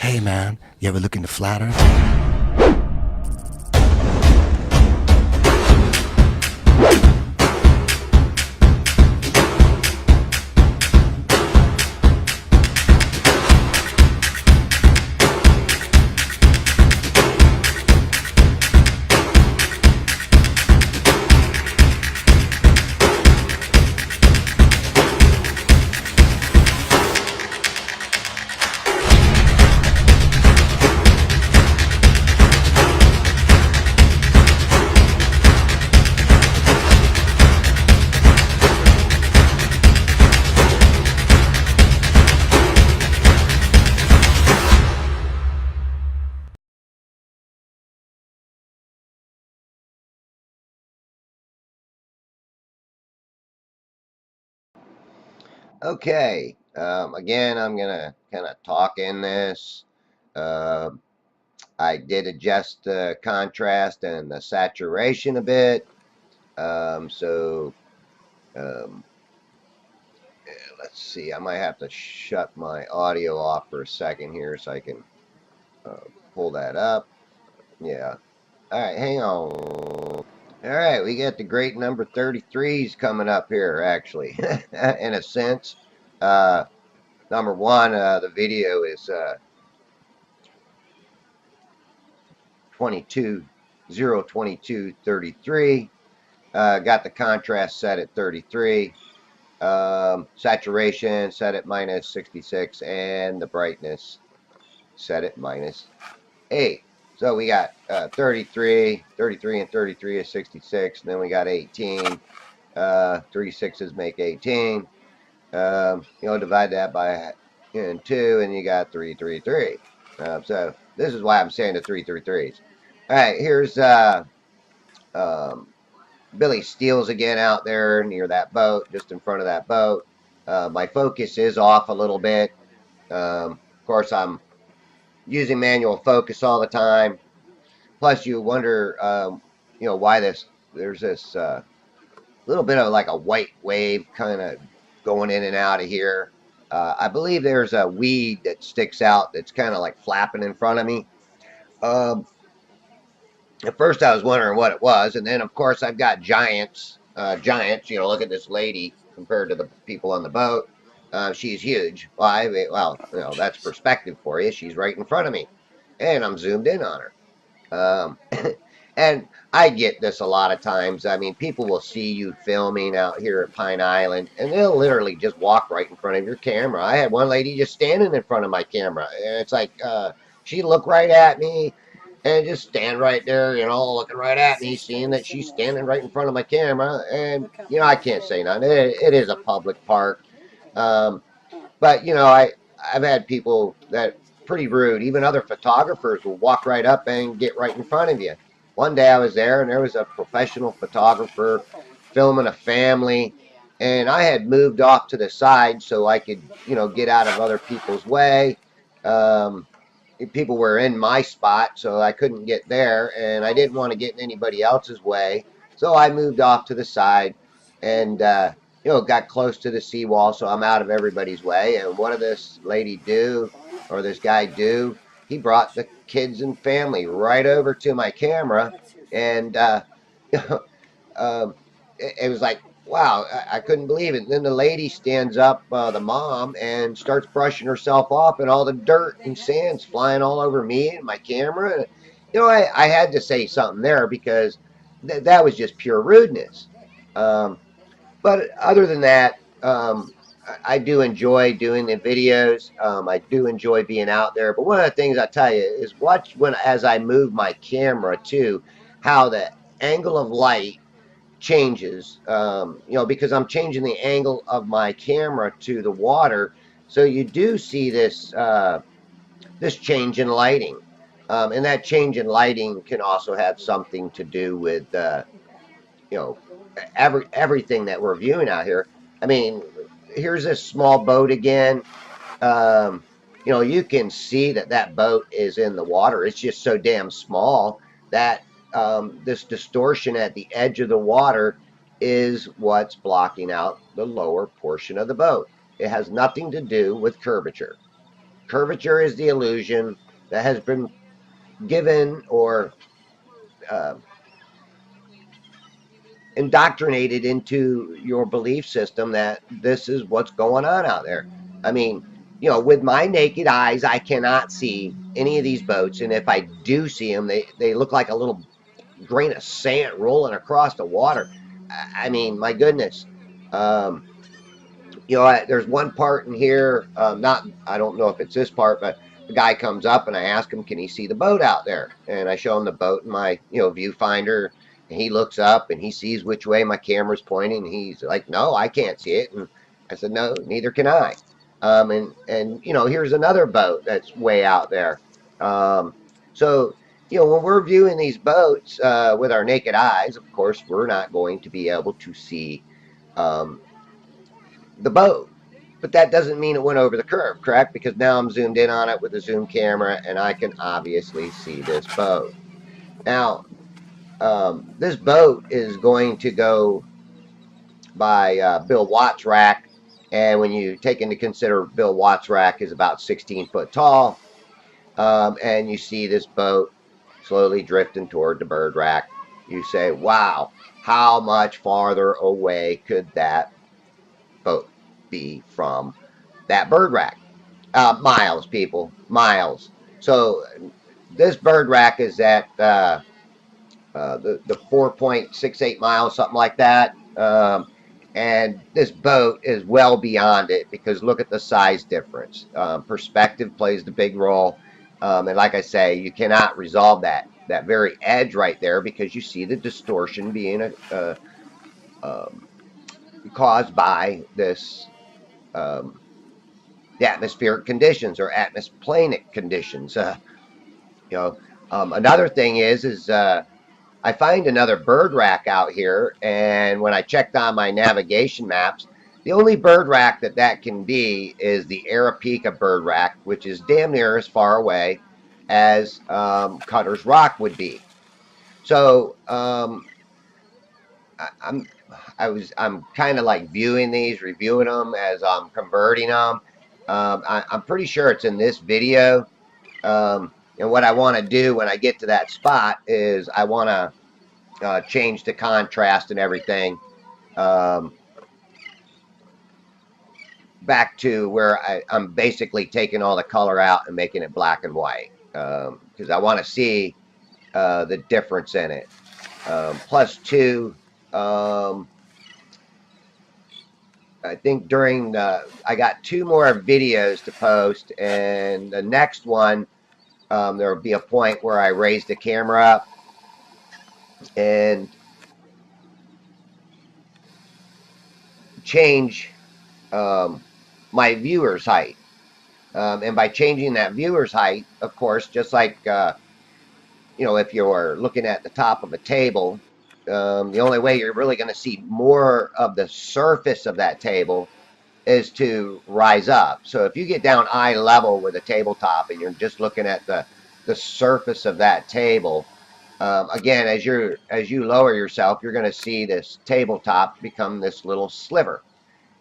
Hey man, you ever look in the flat earth? Okay, again, I'm gonna kind of talk in this. Uh, I did adjust the contrast and the saturation a bit. So um, let's see, I might have to shut my audio off for a second here so I can uh, pull that up. Yeah. All right, hang on. All right, we got the great number 33s coming up here, actually, in a sense. Uh, Number one, the video is 22 02233. Got the contrast set at 33. Saturation set at minus 66, and the brightness set at minus 8. So we got 33, 33 and 33 is 66, and then we got 18. 36s make 18. Divide that by 2, and you got 333. So this is why I'm saying the 333s. All right, here's um, Billy Steele's again out there near that boat, just in front of that boat. My focus is off a little bit. Of course, I'm using manual focus all the time. Plus, you wonder, why there's this little bit of like a white wave kind of going in and out of here. I believe there's a weed that sticks out that's kind of like flapping in front of me. Um, at first, I was wondering what it was, and then of course I've got giants. Giants, look at this lady compared to the people on the boat. She's huge. That's perspective for you. She's right in front of me, and I'm zoomed in on her. And I get this a lot of times. I mean, people will see you filming out here at Pine Island, and they'll literally just walk right in front of your camera. I had one lady just standing in front of my camera, and it's like she looked right at me and just stand right there, looking right at me, seeing that she's standing right in front of my camera. And I can't say nothing. It is a public park, um, but I've had people that pretty rude. Even other photographers will walk right up and get right in front of you. One day I was there and there was a professional photographer filming a family, and I had moved off to the side so I could, get out of other people's way. Um, People were in my spot, so I couldn't get there, and I didn't want to get in anybody else's way. So I moved off to the side and, got close to the seawall, so I'm out of everybody's way. And what did this lady do, or this guy do? He brought the kids and family right over to my camera, and um, it was like, wow, I couldn't believe it. And then the lady stands up, the mom, and starts brushing herself off, and all the dirt and sand's flying all over me and my camera. I had to say something there because that was just pure rudeness. Um, but other than that, I do enjoy doing the videos. I do enjoy being out there. But one of the things I tell you is watch when as I move my camera too, how the angle of light changes, because I'm changing the angle of my camera to the water. So you do see this change in lighting. And that change in lighting can also have something to do with, you know, everything that we're viewing out here. I mean, here's this small boat again. Um, you can see that boat is in the water. It's just so damn small that this distortion at the edge of the water is what's blocking out the lower portion of the boat. It has nothing to do with curvature. Curvature is the illusion that has been given or uh, indoctrinated into your belief system that this is what's going on out there. I mean, with my naked eyes, I cannot see any of these boats, and if I do see them, they look like a little grain of sand rolling across the water. I mean, my goodness. Um, there's one part in here, not, I don't know if it's this part, but the guy comes up and I ask him, can he see the boat out there? And I show him the boat in my, viewfinder. And he looks up and he sees which way my camera's pointing. And he's like, no, I can't see it. And I said, no, neither can I. And here's another boat that's way out there. So, when we're viewing these boats with our naked eyes, of course, we're not going to be able to see um, the boat. But that doesn't mean it went over the curve, correct? Because now I'm zoomed in on it with a zoom camera and I can obviously see this boat. Now, this boat is going to go by Bill Watt's rack. And when you take into consider Bill Watt's rack is about 16 foot tall, and you see this boat slowly drifting toward the bird rack, you say, wow, how much farther away could that boat be from that bird rack? Miles, people, miles. So this bird rack is at the 4.68 miles, something like that. And this boat is well beyond it because look at the size difference. Perspective plays the big role. And like I say, you cannot resolve that very edge right there because you see the distortion being caused by this the atmospheric conditions or atmosplanic conditions. Another thing is I find another bird rack out here, and when I checked on my navigation maps, the only bird rack that can be is the Arapica bird rack, which is damn near as far away as Cutter's Rock would be. So I'm I'm kind of like viewing these, reviewing them as I'm converting them. I'm pretty sure it's in this video. And what I want to do when I get to that spot is I want to change the contrast and everything back to where I'm basically taking all the color out and making it black and white because I want to see the difference in it. Plus two, I think I got two more videos to post, and the next one, there will be a point where I raise the camera up and change my viewer's height. And by changing that viewer's height, of course, just like, if you're looking at the top of a table, the only way you're really going to see more of the surface of that table is to rise up. So if you get down eye level with a tabletop and you're just looking at the surface of that table, again, as you lower yourself, you're going to see this tabletop become this little sliver.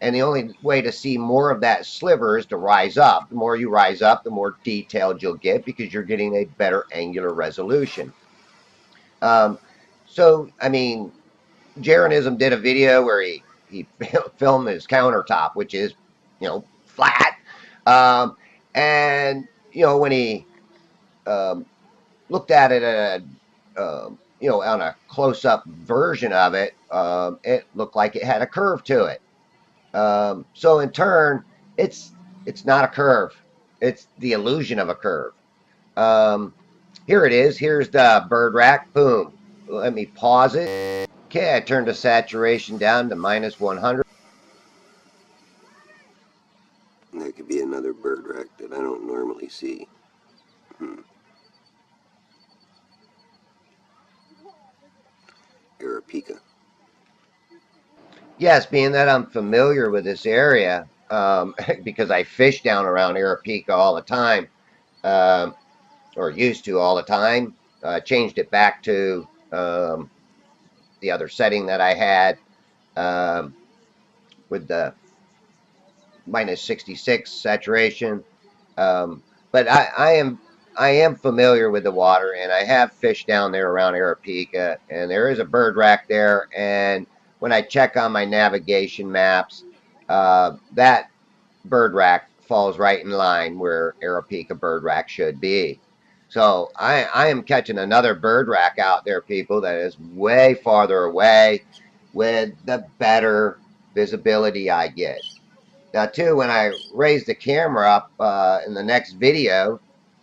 And the only way to see more of that sliver is to rise up. The more you rise up, the more detailed you'll get because you're getting a better angular resolution. So, I mean, Jaronism did a video where he filmed his countertop, which is, flat. And, when he looked at it at on a close-up version of it, it looked like it had a curve to it. So in turn, it's not a curve. It's the illusion of a curve. Here it is. Here's the bird rack. Boom. Let me pause it. Okay, I turned the saturation down to -100. That could be another bird rack that I don't normally see. Arapica. Yes, being that I'm familiar with this area, because I fish down around Arapica all the time, or used to all the time, changed it back to the other setting that I had with the -66 saturation. But I am familiar with the water, and I have fished down there around Arapica, and there is a bird rack there. And when I check on my navigation maps, that bird rack falls right in line where Arapica bird rack should be. So I am catching another bird rack out there, people, that is way farther away with the better visibility I get. Now, too, when I raise the camera up in the next video,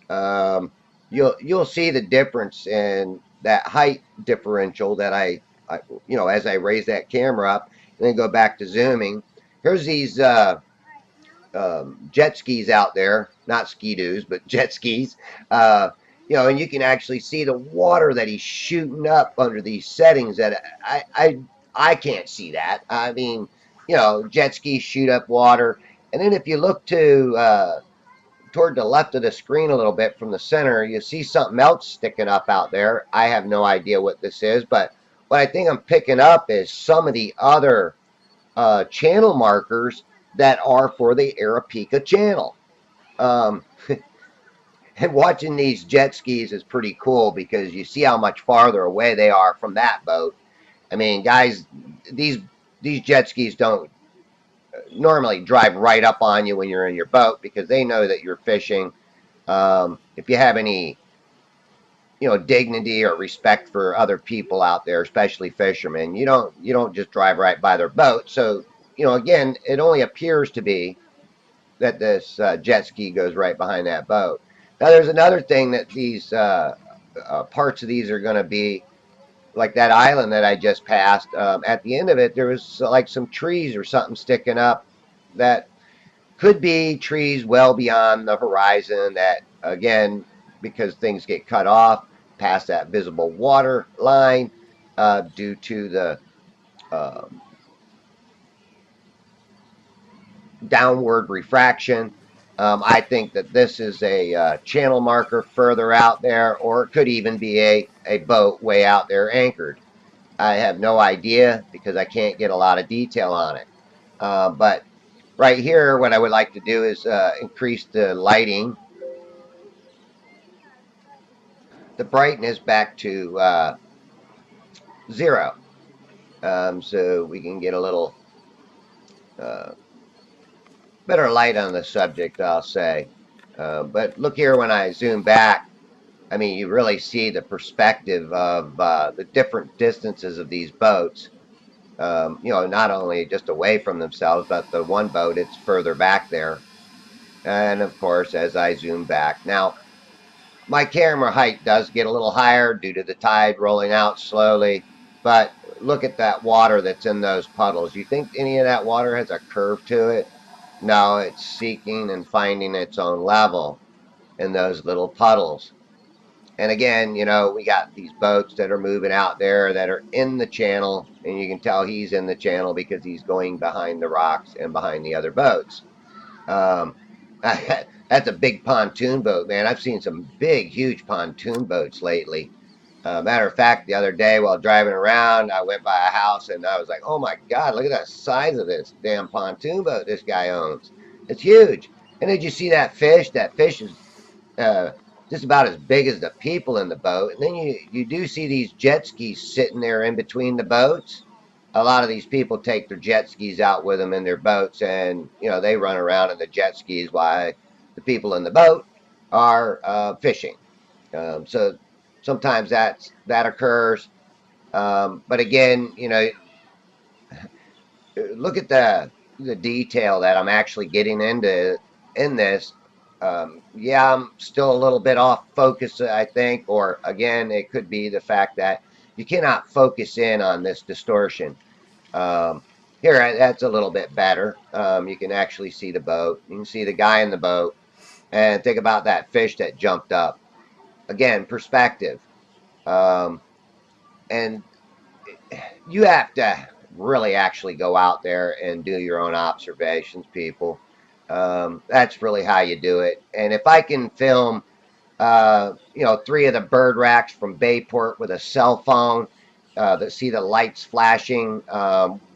um, you'll see the difference in that height differential that I as I raise that camera up and then go back to zooming. Here's these jet skis out there, not ski-doos, but jet skis. Uh, and you can actually see the water that he's shooting up under these settings that I can't see that. I mean, jet skis shoot up water, and then if you look to toward the left of the screen a little bit from the center, you see something else sticking up out there. I have no idea what this is, but what I think I'm picking up is some of the other channel markers that are for the Arapica channel. Um, and watching these jet skis is pretty cool because you see how much farther away they are from that boat. I mean, guys, these these jet skis don't normally drive right up on you when you're in your boat because they know that you're fishing. If you have any dignity or respect for other people out there, especially fishermen, you don't just drive right by their boat. So again, it only appears to be that this jet ski goes right behind that boat. Now, there's another thing that these parts of these are going to be like that island that I just passed. At the end of it, there was like some trees or something sticking up that could be trees well beyond the horizon. That again, because things get cut off past that visible water line due to the um, downward refraction. I think that this is a channel marker further out there, or it could even be a boat way out there anchored. I have no idea because I can't get a lot of detail on it. But right here, what I would like to do is increase the lighting, the brightness back to 0. So we can get a little uh, better light on the subject, I'll say. But look here when I zoom back. I mean, you really see the perspective of the different distances of these boats. Not only just away from themselves, but the one boat, it's further back there. And of course, as I zoom back. Now, my camera height does get a little higher due to the tide rolling out slowly. But look at that water that's in those puddles. You think any of that water has a curve to it? No, it's seeking and finding its own level in those little puddles. And again, we got these boats that are moving out there that are in the channel, and you can tell he's in the channel because he's going behind the rocks and behind the other boats. Um, that's a big pontoon boat, man. I've seen some big, huge pontoon boats lately. Matter of fact, the other day while driving around, I went by a house and I was like, oh my God, look at that size of this damn pontoon boat this guy owns. It's huge. And did you see that fish? That fish is uh, just about as big as the people in the boat. And then you do see these jet skis sitting there in between the boats. A lot of these people take their jet skis out with them in their boats, and they run around in the jet skis while the people in the boat are fishing. So sometimes that occurs. But again, look at the detail that I'm actually getting into in this. Yeah, I'm still a little bit off focus, I think, or again, it could be the fact that you cannot focus in on this distortion. Um, Here, that's a little bit better. You can actually see the boat. You can see the guy in the boat, and think about that fish that jumped up. Again, perspective. Um, and you have to really actually go out there and do your own observations, people. That's really how you do it. And if I can film, 3 of the bird racks from Bayport with a cell phone, that see the lights flashing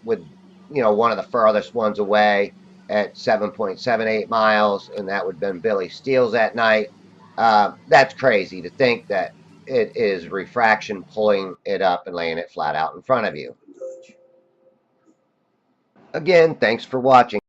with, one of the farthest ones away, at 7.78 miles, and that would have been Billy Steele's at night. That's crazy to think that it is refraction pulling it up and laying it flat out in front of you. Again, thanks for watching.